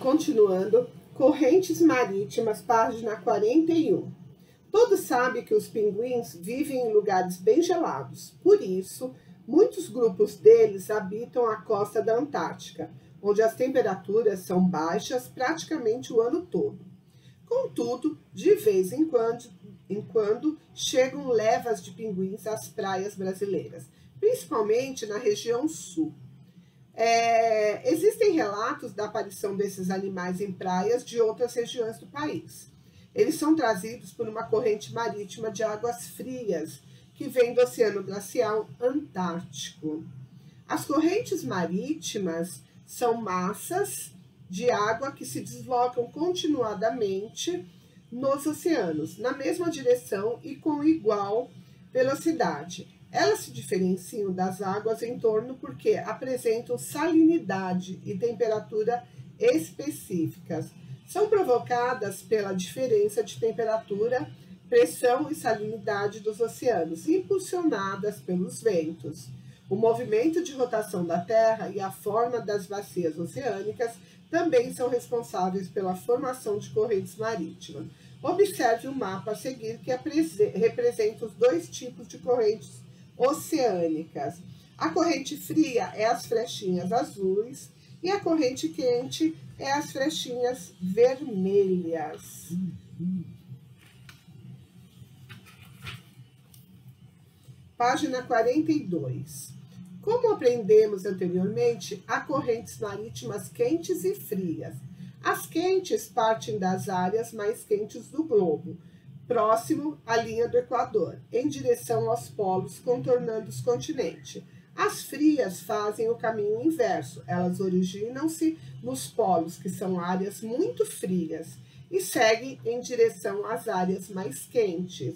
Continuando, correntes marítimas, página 41. Todos sabem que os pinguins vivem em lugares bem gelados. Por isso, muitos grupos deles habitam a costa da Antártica, onde as temperaturas são baixas praticamente o ano todo. Contudo, de vez em quando chegam levas de pinguins às praias brasileiras, principalmente na região sul. Existem relatos da aparição desses animais em praias de outras regiões do país. Eles são trazidos por uma corrente marítima de águas frias que vem do Oceano Glacial Antártico. As correntes marítimas são massas de água que se deslocam continuadamente nos oceanos, na mesma direção e com igual velocidade. Elas se diferenciam das águas em torno porque apresentam salinidade e temperatura específicas. São provocadas pela diferença de temperatura, pressão e salinidade dos oceanos, impulsionadas pelos ventos. O movimento de rotação da Terra e a forma das bacias oceânicas também são responsáveis pela formação de correntes marítimas. Observe o mapa a seguir que representa os dois tipos de correntes oceânicas. A corrente fria é as flechinhas azuis e a corrente quente é as flechinhas vermelhas. Página 42. Como aprendemos anteriormente, há correntes marítimas quentes e frias. As quentes partem das áreas mais quentes do globo, próximo à linha do Equador, em direção aos polos, contornando os continentes. As frias fazem o caminho inverso. Elas originam-se nos polos, que são áreas muito frias, e seguem em direção às áreas mais quentes.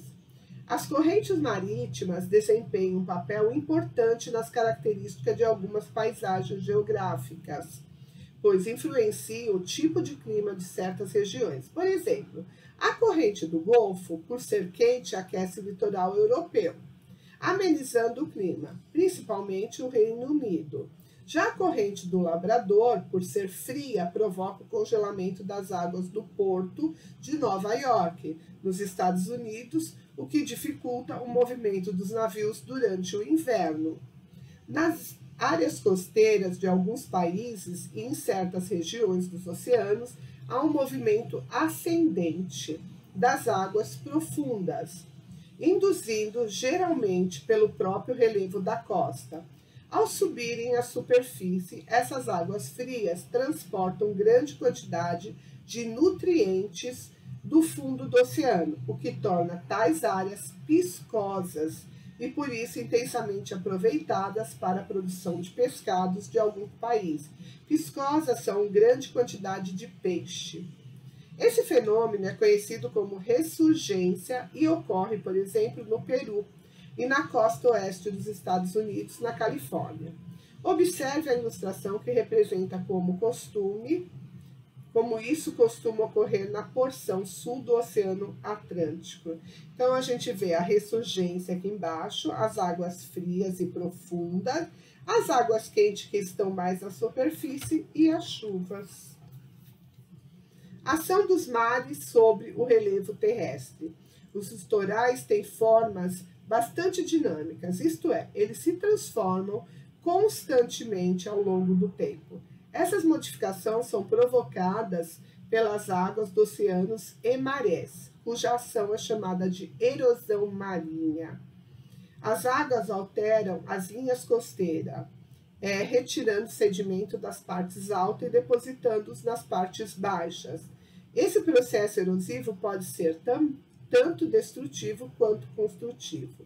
As correntes marítimas desempenham um papel importante nas características de algumas paisagens geográficas, pois influenciam o tipo de clima de certas regiões. Por exemplo, a corrente do Golfo, por ser quente, aquece o litoral europeu, amenizando o clima, principalmente o Reino Unido. Já a corrente do Labrador, por ser fria, provoca o congelamento das águas do porto de Nova York, nos Estados Unidos, o que dificulta o movimento dos navios durante o inverno. Nas áreas costeiras de alguns países e em certas regiões dos oceanos, há um movimento ascendente das águas profundas, induzido geralmente pelo próprio relevo da costa. Ao subirem à superfície, essas águas frias transportam grande quantidade de nutrientes do fundo do oceano, o que torna tais áreas viscosas e, por isso, intensamente aproveitadas para a produção de pescados de algum país. Viscosas são grande quantidade de peixe. Esse fenômeno é conhecido como ressurgência e ocorre, por exemplo, no Peru e na costa oeste dos Estados Unidos, na Califórnia. Observe a ilustração que representa como isso costuma ocorrer na porção sul do Oceano Atlântico. Então, a gente vê a ressurgência aqui embaixo, as águas frias e profundas, as águas quentes que estão mais na superfície e as chuvas. Ação dos mares sobre o relevo terrestre. Os litorais têm formas bastante dinâmicas, isto é, eles se transformam constantemente ao longo do tempo. Essas modificações são provocadas pelas águas dos oceanos e marés, cuja ação é chamada de erosão marinha. As águas alteram as linhas costeiras, retirando sedimento das partes altas e depositando-os nas partes baixas. Esse processo erosivo pode ser tanto destrutivo quanto construtivo.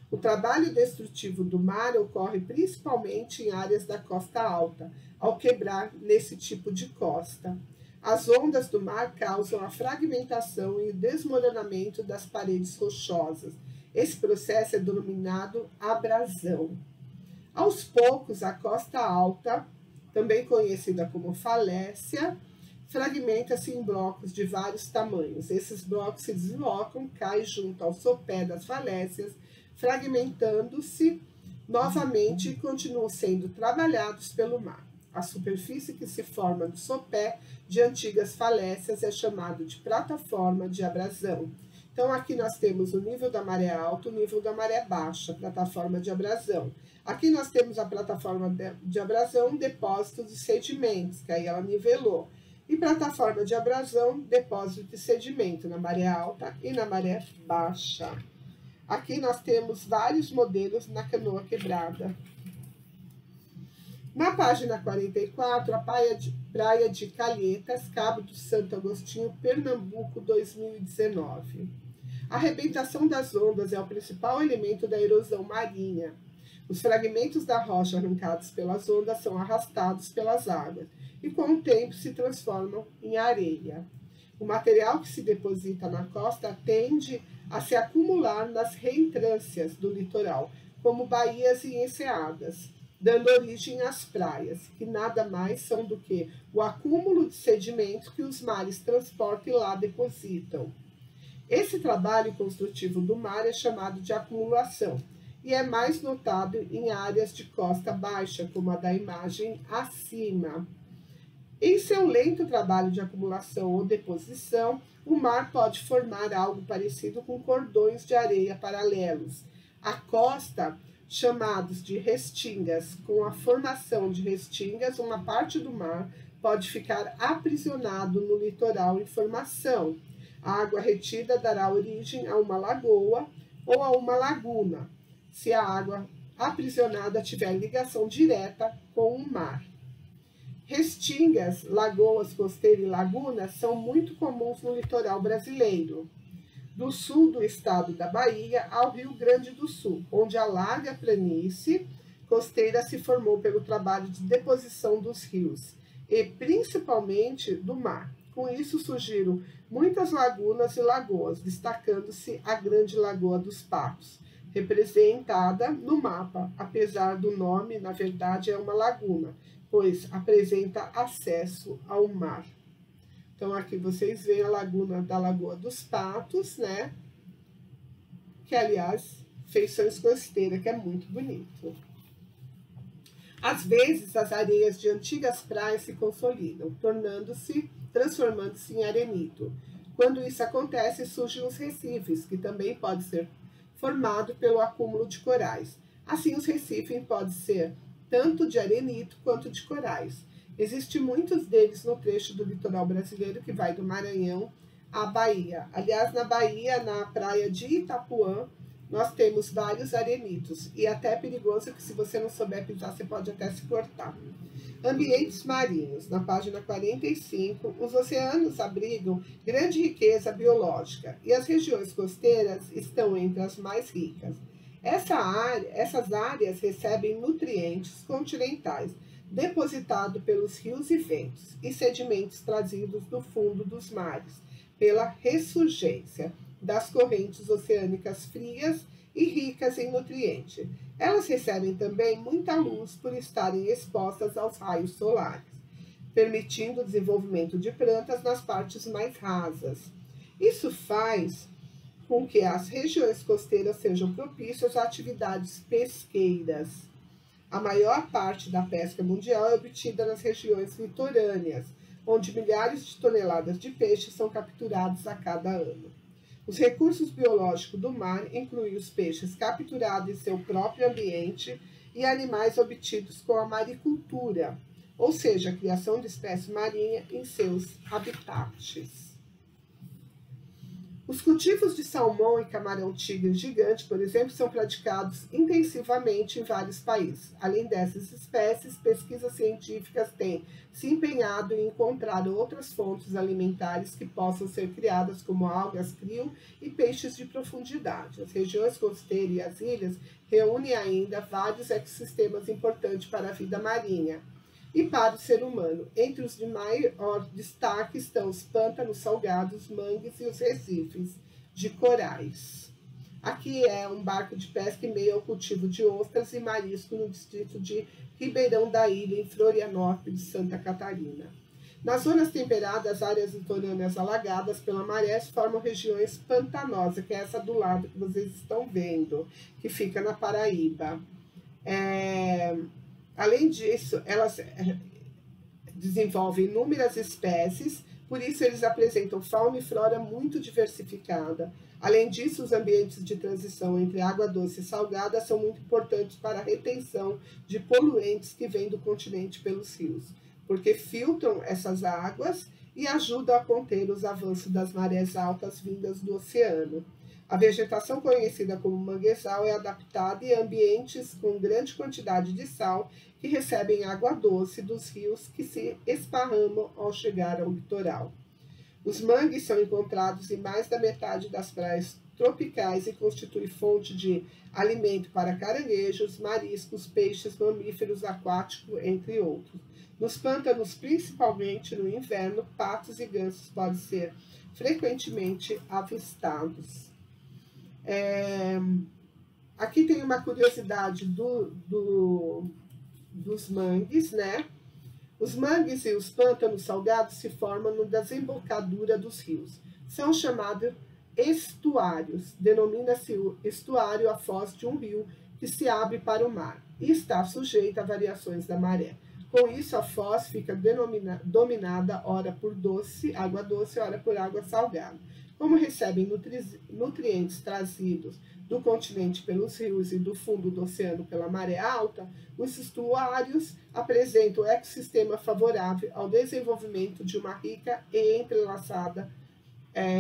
O trabalho destrutivo do mar ocorre principalmente em áreas da costa alta, ao quebrar nesse tipo de costa. As ondas do mar causam a fragmentação e o desmoronamento das paredes rochosas. Esse processo é denominado abrasão. Aos poucos, a costa alta, também conhecida como falésia, fragmenta-se em blocos de vários tamanhos. Esses blocos se deslocam, caem junto ao sopé das falésias, fragmentando-se novamente e continuam sendo trabalhados pelo mar. A superfície que se forma no sopé de antigas falésias é chamado de plataforma de abrasão. Então, aqui nós temos o nível da maré alta, o nível da maré baixa, plataforma de abrasão. Aqui nós temos a plataforma de abrasão, depósito de sedimentos, que aí ela nivelou. E plataforma de abrasão, depósito de sedimento na maré alta e na maré baixa. Aqui nós temos vários modelos na canoa quebrada. Na página 44, a Praia de Calhetas, Cabo do Santo Agostinho, Pernambuco, 2019. A arrebentação das ondas é o principal elemento da erosão marinha. Os fragmentos da rocha arrancados pelas ondas são arrastados pelas águas e, com o tempo, se transformam em areia. O material que se deposita na costa tende a se acumular nas reentrâncias do litoral, como baías e enseadas, dando origem às praias, que nada mais são do que o acúmulo de sedimentos que os mares transportam e lá depositam. Esse trabalho construtivo do mar é chamado de acumulação e é mais notado em áreas de costa baixa, como a da imagem acima. Em seu lento trabalho de acumulação ou deposição, o mar pode formar algo parecido com cordões de areia paralelos. A costa, chamados de restingas, com a formação de restingas, uma parte do mar pode ficar aprisionado no litoral em formação. A água retida dará origem a uma lagoa ou a uma laguna, se a água aprisionada tiver ligação direta com o mar. Restingas, lagoas costeiras e lagunas são muito comuns no litoral brasileiro, do sul do estado da Bahia ao Rio Grande do Sul, onde a larga planície costeira se formou pelo trabalho de deposição dos rios e principalmente do mar. Com isso surgiram muitas lagunas e lagoas, destacando-se a Grande Lagoa dos Patos, representada no mapa, apesar do nome, na verdade é uma laguna, pois apresenta acesso ao mar. Então, aqui vocês veem a laguna da Lagoa dos Patos, né? Que, aliás, feições costeiras, que é muito bonito. Às vezes, as areias de antigas praias se consolidam, transformando-se em arenito. Quando isso acontece, surgem os recifes, que também pode ser formado pelo acúmulo de corais. Assim, os recifes podem ser tanto de arenito quanto de corais. Existem muitos deles no trecho do litoral brasileiro que vai do Maranhão à Bahia. Aliás, na Bahia, na praia de Itapuã, nós temos vários arenitos. E até é perigoso que, se você não souber pisar, você pode até se cortar. Ambientes marinhos. Na página 45, os oceanos abrigam grande riqueza biológica e as regiões costeiras estão entre as mais ricas. Essas áreas recebem nutrientes continentais, depositado pelos rios e ventos, e sedimentos trazidos do fundo dos mares, pela ressurgência das correntes oceânicas frias e ricas em nutrientes. Elas recebem também muita luz por estarem expostas aos raios solares, permitindo o desenvolvimento de plantas nas partes mais rasas. Isso faz com que as regiões costeiras sejam propícias a atividades pesqueiras. A maior parte da pesca mundial é obtida nas regiões litorâneas, onde milhares de toneladas de peixes são capturados a cada ano. Os recursos biológicos do mar incluem os peixes capturados em seu próprio ambiente e animais obtidos com a maricultura, ou seja, a criação de espécies marinhas em seus habitats. Os cultivos de salmão e camarão-tigre gigante, por exemplo, são praticados intensivamente em vários países. Além dessas espécies, pesquisas científicas têm se empenhado em encontrar outras fontes alimentares que possam ser criadas, como algas, crio e peixes de profundidade. As regiões costeiras e as ilhas reúnem ainda vários ecossistemas importantes para a vida marinha e para o ser humano. Entre os de maior destaque estão os pântanos salgados, mangues e os recifes de corais. Aqui é um barco de pesca em meio ao cultivo de ostras e marisco no distrito de Ribeirão da Ilha, em Florianópolis, Santa Catarina. Nas zonas temperadas, áreas litorâneas alagadas pela maré formam regiões pantanosas, que é essa do lado que vocês estão vendo, que fica na Paraíba. Além disso, desenvolve inúmeras espécies, por isso eles apresentam fauna e flora muito diversificada. Além disso, os ambientes de transição entre água doce e salgada são muito importantes para a retenção de poluentes que vêm do continente pelos rios, porque filtram essas águas e ajudam a conter os avanços das marés altas vindas do oceano. A vegetação conhecida como manguezal é adaptada em ambientes com grande quantidade de sal que recebem água doce dos rios que se esparramam ao chegar ao litoral. Os mangues são encontrados em mais da metade das praias tropicais e constituem fonte de alimento para caranguejos, mariscos, peixes, mamíferos aquáticos, entre outros. Nos pântanos, principalmente no inverno, patos e gansos podem ser frequentemente avistados. Aqui tem uma curiosidade dos mangues, né? Os mangues e os pântanos salgados se formam na desembocadura dos rios. São chamados estuários. Denomina-se estuário a foz de um rio que se abre para o mar e está sujeita a variações da maré. Com isso, a foz fica dominada ora por água doce, ora por água salgada. Como recebem nutrientes trazidos do continente pelos rios e do fundo do oceano pela maré alta, os estuários apresentam um ecossistema favorável ao desenvolvimento de uma rica e entrelaçada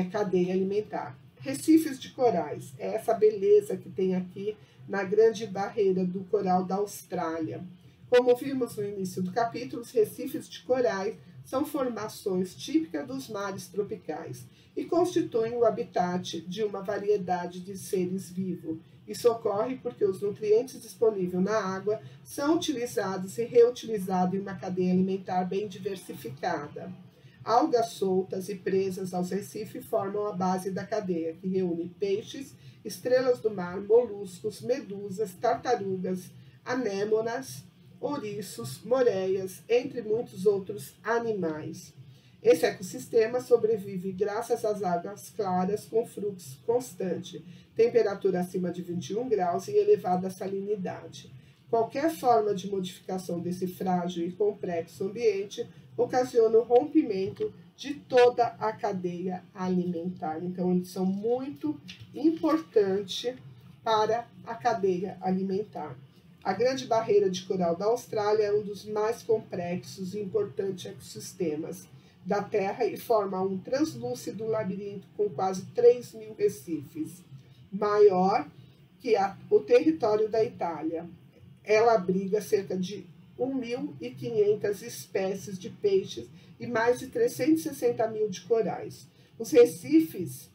cadeia alimentar. Recifes de corais, é essa beleza que tem aqui na Grande Barreira do Coral da Austrália. Como vimos no início do capítulo, os recifes de corais são formações típicas dos mares tropicais e constituem o habitat de uma variedade de seres vivos. Isso ocorre porque os nutrientes disponíveis na água são utilizados e reutilizados em uma cadeia alimentar bem diversificada. Algas soltas e presas aos recifes formam a base da cadeia, que reúne peixes, estrelas do mar, moluscos, medusas, tartarugas, anêmonas, ouriços, moreias, entre muitos outros animais. Esse ecossistema sobrevive graças às águas claras com fluxo constante, temperatura acima de 21 graus e elevada salinidade. Qualquer forma de modificação desse frágil e complexo ambiente ocasiona o rompimento de toda a cadeia alimentar. Então, eles são muito importantes para a cadeia alimentar. A Grande Barreira de Coral da Austrália é um dos mais complexos e importantes ecossistemas da Terra e forma um translúcido labirinto com quase 3.000 recifes, maior que o território da Itália. Ela abriga cerca de 1.500 espécies de peixes e mais de 360 mil de corais. Os recifes,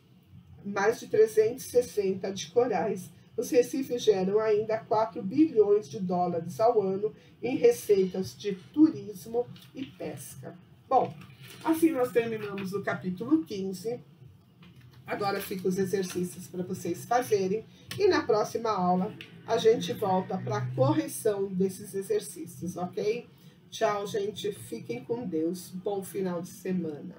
mais de 360 de corais. Os recifes geram ainda 4 bilhões de dólares ao ano em receitas de turismo e pesca. Bom, assim nós terminamos o capítulo 15. Agora ficam os exercícios para vocês fazerem. E na próxima aula a gente volta para a correção desses exercícios, ok? Tchau, gente. Fiquem com Deus. Bom final de semana.